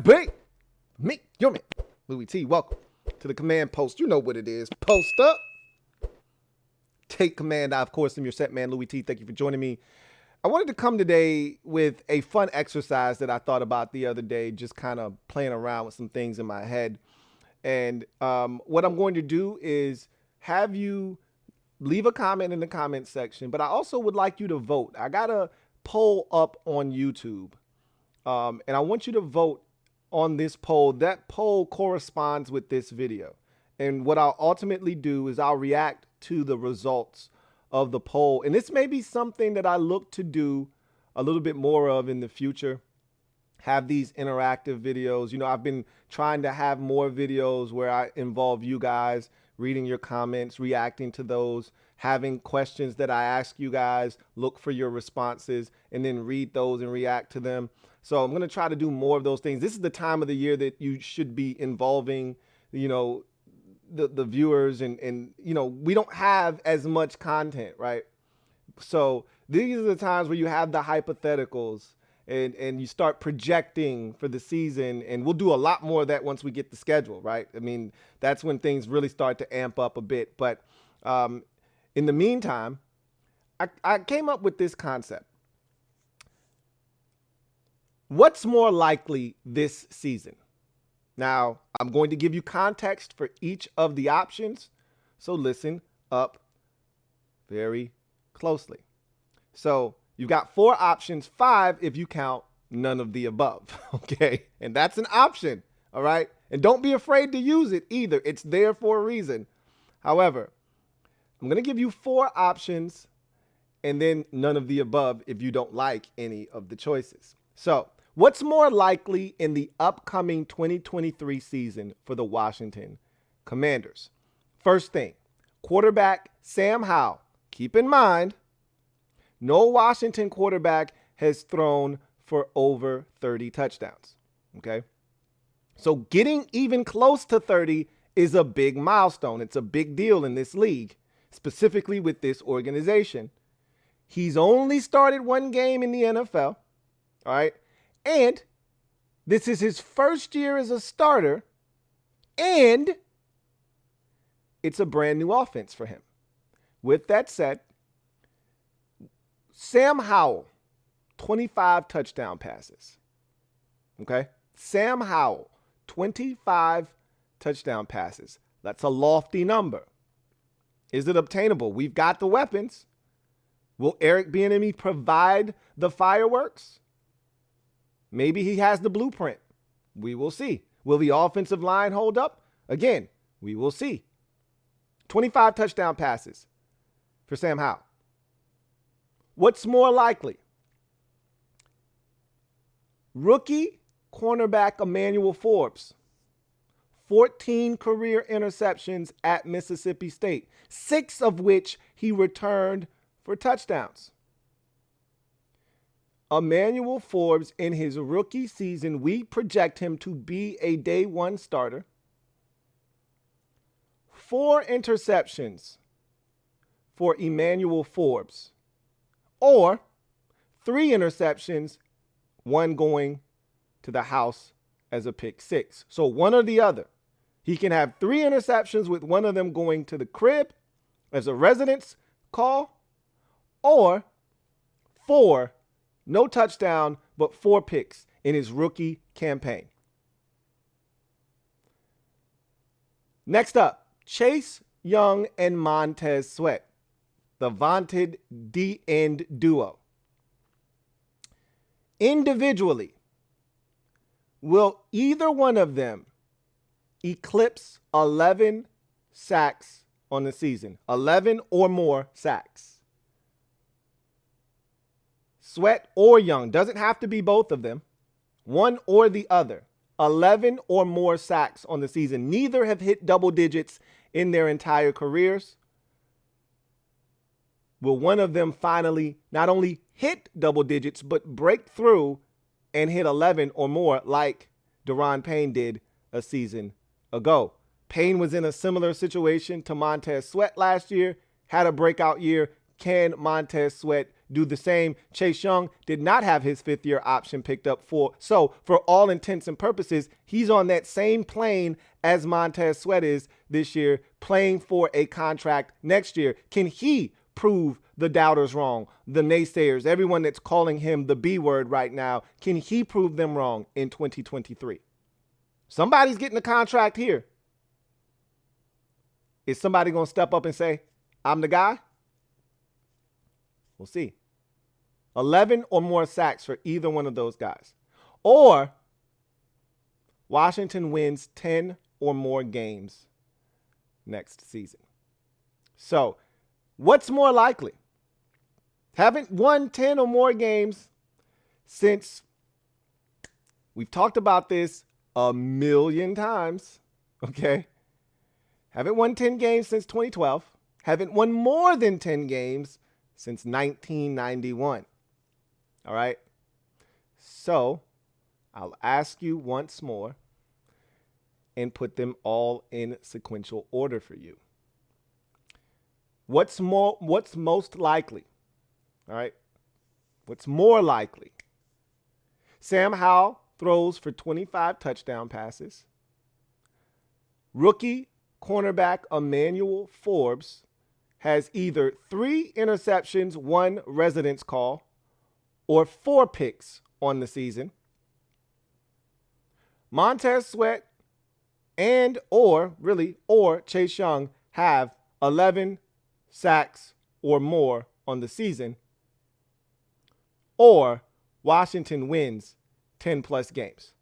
LA.B. Me, your man, Louie T. Welcome to the command post. You know what it is. Post up. Take command. I, of course, am your set man, Louie T. Thank you for joining me. I wanted to come today with a fun exercise that I thought about the other day, just kind of playing around with some things in my head. And what I'm going to do is have you leave a comment in the comment section, but I also would like you to vote. I got a poll up on YouTube, and I want you to vote on this poll. That poll corresponds with this video. And what I'll ultimately do is I'll react to the results of the poll. And this may be something that I look to do a little bit more of in the future. Have these interactive videos. You know, I've been trying to have more videos where I involve you guys, reading your comments, reacting to those, having questions that I ask you guys, look for your responses, and then read those and react to them. So I'm going to try to do more of those things. This is the time of the year that you should be involving, you know, the viewers, and you know, we don't have as much content, right? So these are the times where you have the hypotheticals and you start projecting for the season, and we'll do a lot more of that once we get the schedule, right? I mean, that's when things really start to amp up a bit. But in the meantime, I came up with this concept. What's more likely this season? Now, I'm going to give you context for each of the options, so listen up very closely. So you've got 4 options, 5 if you count none of the above, okay? And that's an option, all right? And don't be afraid to use it either. It's there for a reason. However, I'm going to give you 4 options and then none of the above if you don't like any of the choices. So what's more likely in the upcoming 2023 season for the Washington Commanders? First thing, quarterback Sam Howell. Keep in mind, no Washington quarterback has thrown for over 30 touchdowns, okay? So getting even close to 30 is a big milestone. It's a big deal in this league, specifically with this organization. He's only started 1 game in the NFL, all right? And this is his first year as a starter, and it's a brand new offense for him. With that said, Sam Howell, 25 touchdown passes. Okay? Sam Howell, 25 touchdown passes. That's a lofty number. Is it obtainable? We've got the weapons. Will Eric Bieniemy provide the fireworks? Maybe he has the blueprint. We will see. Will the offensive line hold up? Again, we will see. 25 touchdown passes for Sam Howell. What's more likely? Rookie cornerback Emmanuel Forbes. 14 career interceptions at Mississippi State, 6 of which he returned for touchdowns. Emmanuel Forbes, in his rookie season, we project him to be a day 1 starter. 4 interceptions for Emmanuel Forbes, or 3 interceptions, 1 going to the house as a pick 6. So one or the other. He can have 3 interceptions with 1 of them going to the crib as a residence call, or 4, no touchdown, but 4 picks in his rookie campaign. Next up, Chase Young and Montez Sweat, the vaunted D-end duo. Individually, will either one of them eclipse 11 sacks on the season? 11 or more sacks. Sweat or Young, doesn't have to be both of them. One or the other. 11 or more sacks on the season. Neither have hit double digits in their entire careers. Will one of them finally not only hit double digits, but break through and hit 11 or more like Daron Payne did a season ago? Payne was in a similar situation to Montez Sweat last year, had a breakout year. Can Montez Sweat do the same. Chase Young did not have his fifth-year option picked up so for all intents and purposes, he's on that same plane as Montez Sweat is this year, playing for a contract next year. Can he prove the doubters wrong, the naysayers, everyone that's calling him the B word right now? Can he prove them wrong in 2023? Somebody's getting a contract here. Is somebody going to step up and say, I'm the guy? We'll see. 11 or more sacks for either one of those guys. Or Washington wins 10 or more games next season. So, what's more likely? Haven't won 10 or more games since, we've talked about this a million times, okay? Haven't won 10 games since 2012. Haven't won more than 10 games since 1991. All right? So, I'll ask you once more and put them all in sequential order for you. What's most likely? All right? What's more likely? Sam Howell throws for 25 touchdown passes. Rookie cornerback Emmanuel Forbes has either 3 interceptions, 1 residence call, or 4 picks on the season. Montez Sweat or Chase Young have 11 sacks or more on the season. Or Washington wins 10 plus games.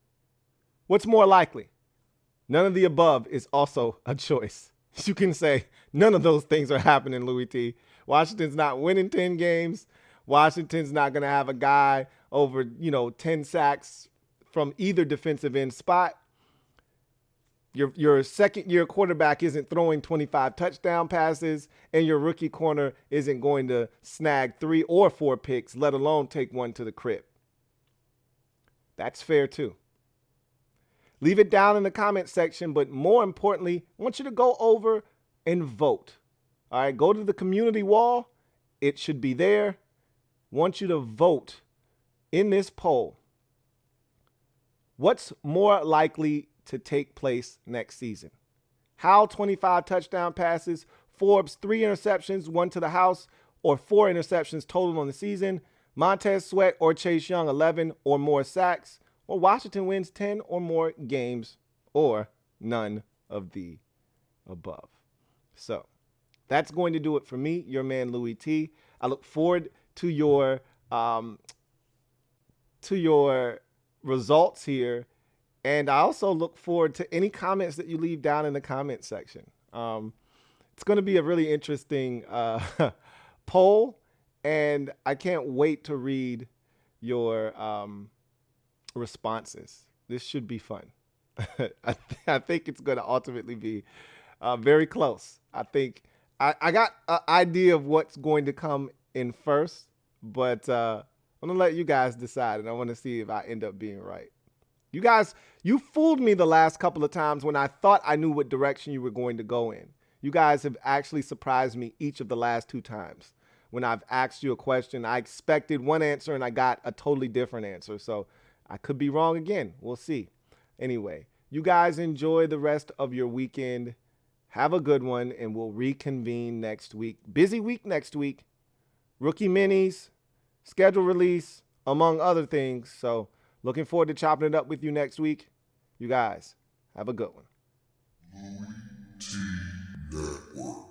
What's more likely? None of the above is also a choice. You can say none of those things are happening, Louie T. Washington's not winning 10 games. Washington's not going to have a guy over, 10 sacks from either defensive end spot. Your second-year quarterback isn't throwing 25 touchdown passes, and your rookie corner isn't going to snag 3 or 4 picks, let alone take one to the crib. That's fair, too. Leave it down in the comment section, but more importantly, I want you to go over and vote. All right, go to the community wall. It should be there. I want you to vote in this poll. What's more likely to take place next season? Howell 25 touchdown passes, Forbes 3 interceptions, 1 to the house, or 4 interceptions total on the season. Montez Sweat or Chase Young 11 or more sacks. Or Washington wins 10 or more games, or none of the above. So that's going to do it for me, your man Louie T. I look forward to your results here, and I also look forward to any comments that you leave down in the comment section. It's going to be a really interesting poll, and I can't wait to read your responses. This should be fun. I think it's going to ultimately be very close. I think I got an idea of what's going to come in first, but I'm going to let you guys decide, and I want to see if I end up being right. You guys, you fooled me the last couple of times when I thought I knew what direction you were going to go in. You guys have actually surprised me each of the last 2 times. When I've asked you a question, I expected one answer and I got a totally different answer. So I could be wrong again. We'll see. Anyway, you guys enjoy the rest of your weekend. Have a good one, and we'll reconvene next week. Busy week next week. Rookie minis, schedule release, among other things. So looking forward to chopping it up with you next week. You guys, have a good one. LouieTeeNetwork.